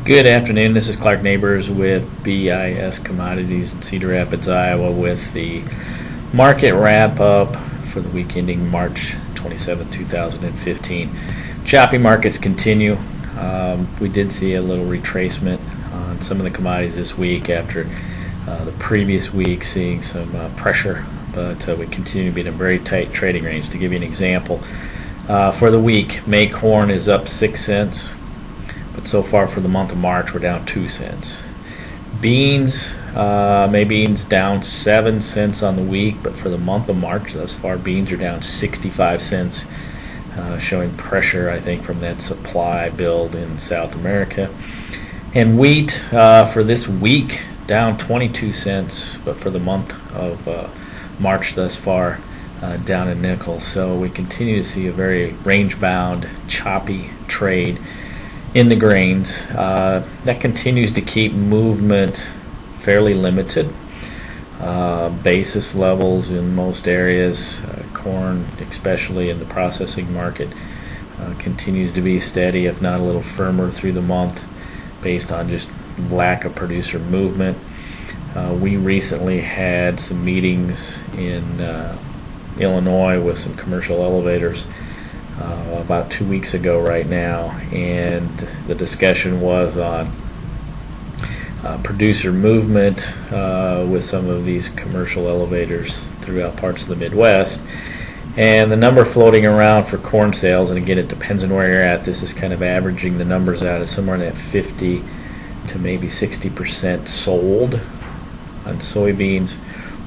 Good afternoon. This is Clark Neighbors with BIS Commodities in Cedar Rapids, Iowa, with the market wrap-up for the week ending March 27, 2015. Choppy markets continue. We did see a little retracement on some of the commodities this week after the previous week seeing some pressure, but we continue to be in a very tight trading range. To give you an example, for the week, May corn is up 6 cents. But so far for the month of March, we're down 2 cents. Beans, May beans down 7 cents on the week, but for the month of March thus far, beans are down 65 cents, showing pressure, I think, from that supply build in South America. And wheat for this week, down 22 cents, but for the month of March thus far, down a nickel. So we continue to see a very range-bound, choppy trade in the grains. That continues to keep movement fairly limited. Basis levels in most areas, corn especially in the processing market, continues to be steady, if not a little firmer through the month, based on just lack of producer movement. We recently had some meetings in Illinois with some commercial elevators about 2 weeks ago right now, and the discussion was on producer movement with some of these commercial elevators throughout parts of the Midwest, and the number floating around for corn sales, and again it depends on where you're at, this is kind of averaging the numbers out, is somewhere in that 50 to maybe 60% sold on soybeans,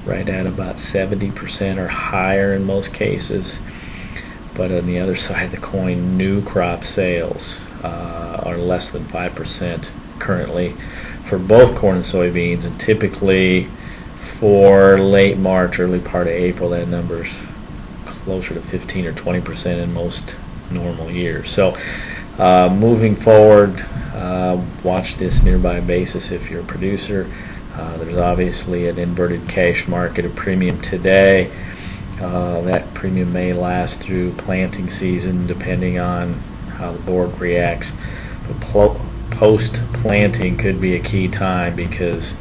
right at about 70% or higher in most cases. But on the other side of the coin, new crop sales are less than 5% currently for both corn and soybeans, and typically for late March, early part of April, that number's closer to 15 or 20% in most normal years. So moving forward, watch this nearby basis if you're a producer. There's obviously an inverted cash market, a premium today. That premium may last through planting season depending on how the board reacts. But post-planting could be a key time because,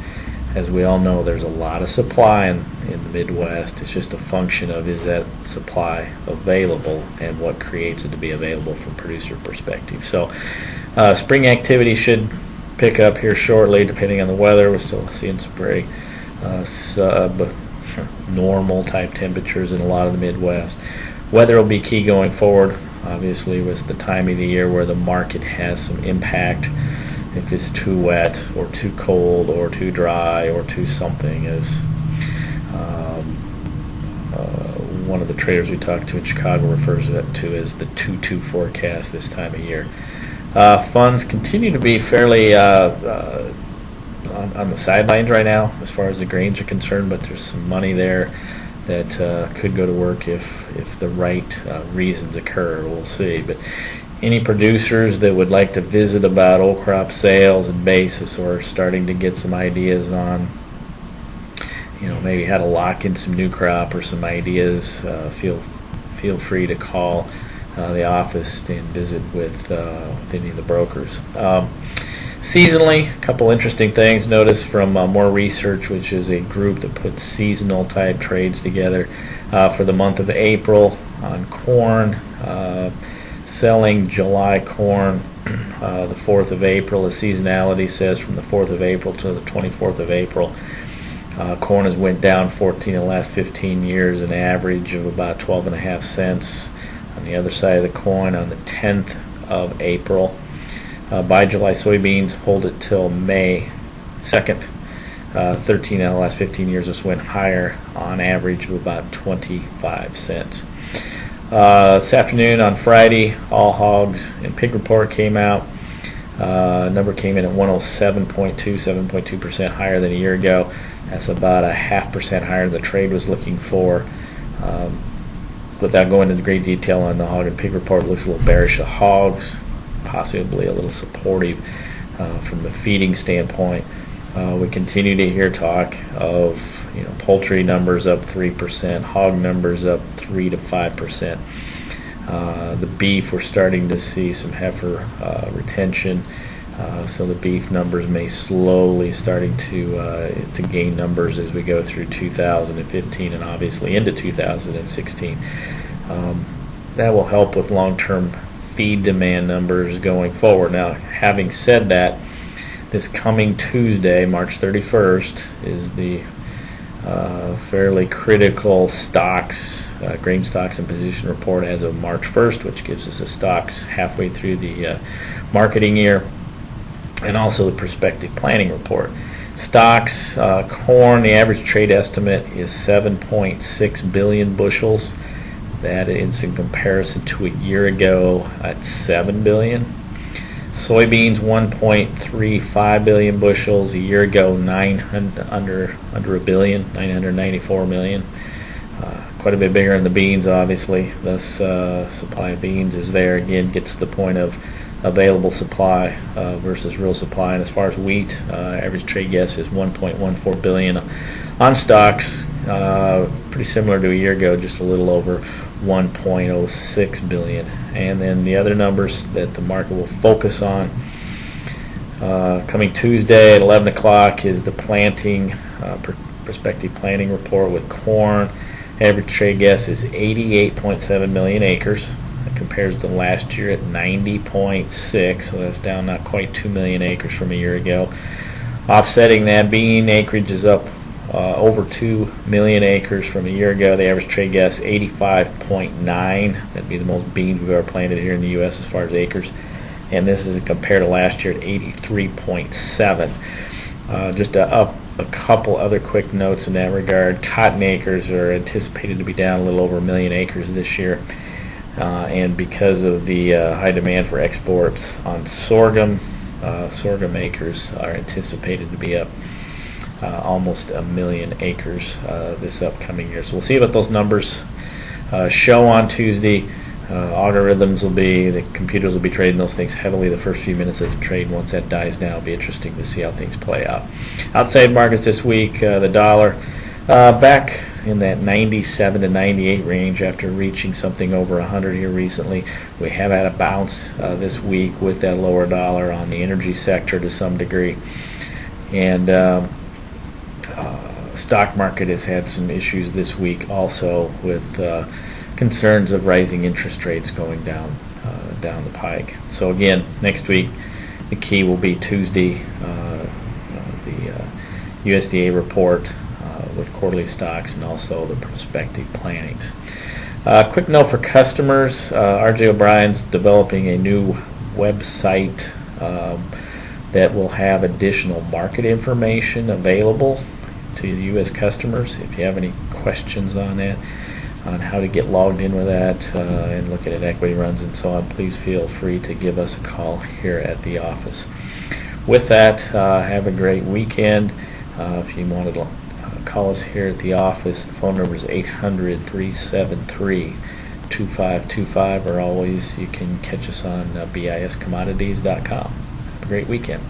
as we all know, there's a lot of supply in the Midwest. It's just a function of, is that supply available and what creates it to be available from producer perspective. So spring activity should pick up here shortly depending on the weather. We're still seeing some very normal type temperatures in a lot of the Midwest. Weather will be key going forward. Obviously, with the time of the year where the market has some impact, if it's too wet or too cold or too dry or too something, as one of the traders we talked to in Chicago refers to as the 2-2 forecast this time of year. Funds continue to be fairly on the sidelines right now as far as the grains are concerned, but there's some money there that could go to work if the right reasons occur. We'll see. But any producers that would like to visit about old crop sales and basis, or starting to get some ideas on, maybe how to lock in some new crop or some ideas, feel free to call the office and visit with any of the brokers. Seasonally, a couple interesting things. Notice from More Research, which is a group that puts seasonal type trades together, for the month of April on corn, selling July corn the 4th of April. The seasonality says from the 4th of April to the 24th of April. Corn has went down 14 in the last 15 years, an average of about 12.5 cents. On the other side of the coin, on the 10th of April, by July, soybeans hold it till May 2nd. 13 out of the last 15 years just went higher on average of about 25 cents. This afternoon on Friday, all hogs and pig report came out. Number came in at 107.2, 7.2% higher than a year ago. That's about a 0.5% higher than the trade was looking for. Without going into great detail on the hog and pig report, it looks a little bearish. The hogs possibly a little supportive from the feeding standpoint. We continue to hear talk of poultry numbers up 3%, hog numbers up 3 to 5%. The beef, we're starting to see some heifer retention So the beef numbers may slowly starting to gain numbers as we go through 2015 and obviously into 2016. That will help with long-term feed demand numbers going forward. Now, having said that, this coming Tuesday, March 31st, is the fairly critical stocks, grain stocks and position report as of March 1st, which gives us the stocks halfway through the marketing year, and also the prospective planning report. Stocks, corn, the average trade estimate is 7.6 billion bushels. That is in comparison to a year ago at 7 billion. Soybeans 1.35 billion bushels. A year ago, under a billion, 994 million. Quite a bit bigger in the beans, obviously. Thus, supply of beans is there. Again, gets to the point of available supply versus real supply. And as far as wheat, average trade guess is 1.14 billion on stocks. Pretty similar to a year ago, just a little over 1.06 billion. And then the other numbers that the market will focus on coming Tuesday at 11 o'clock is the planting prospective planting report with corn. Average trade guess is 88.7 million acres. That compares to last year at 90.6, so that's down not quite 2 million acres from a year ago. Offsetting that, bean acreage is up over 2 million acres from a year ago. The average trade guess 85.9. That'd be the most beans we've ever planted here in the U.S. as far as acres. And this is compared to last year at 83.7. Just a couple other quick notes in that regard. Cotton acres are anticipated to be down a little over 1 million acres this year. And because of the high demand for exports on sorghum, sorghum acres are anticipated to be up almost 1 million acres this upcoming year. So we'll see what those numbers show on Tuesday. Algorithms will be, the computers will be trading those things heavily the first few minutes of the trade. Once that dies down, it'll be interesting to see how things play out. Outside markets this week, the dollar back in that 97 to 98 range after reaching something over 100 here recently. We have had a bounce this week with that lower dollar on the energy sector to some degree. And stock market has had some issues this week also with concerns of rising interest rates going down the pike. So again, next week the key will be Tuesday, the USDA report with quarterly stocks and also the prospective plannings. Quick note for customers, RJ O'Brien's developing a new website that will have additional market information available to the U.S. customers. If you have any questions on that, on how to get logged in with that and looking at equity runs and so on, please feel free to give us a call here at the office. With that, have a great weekend. If you wanted to call us here at the office, the phone number is 800-373-2525, or always you can catch us on BIScommodities.com. Have a great weekend.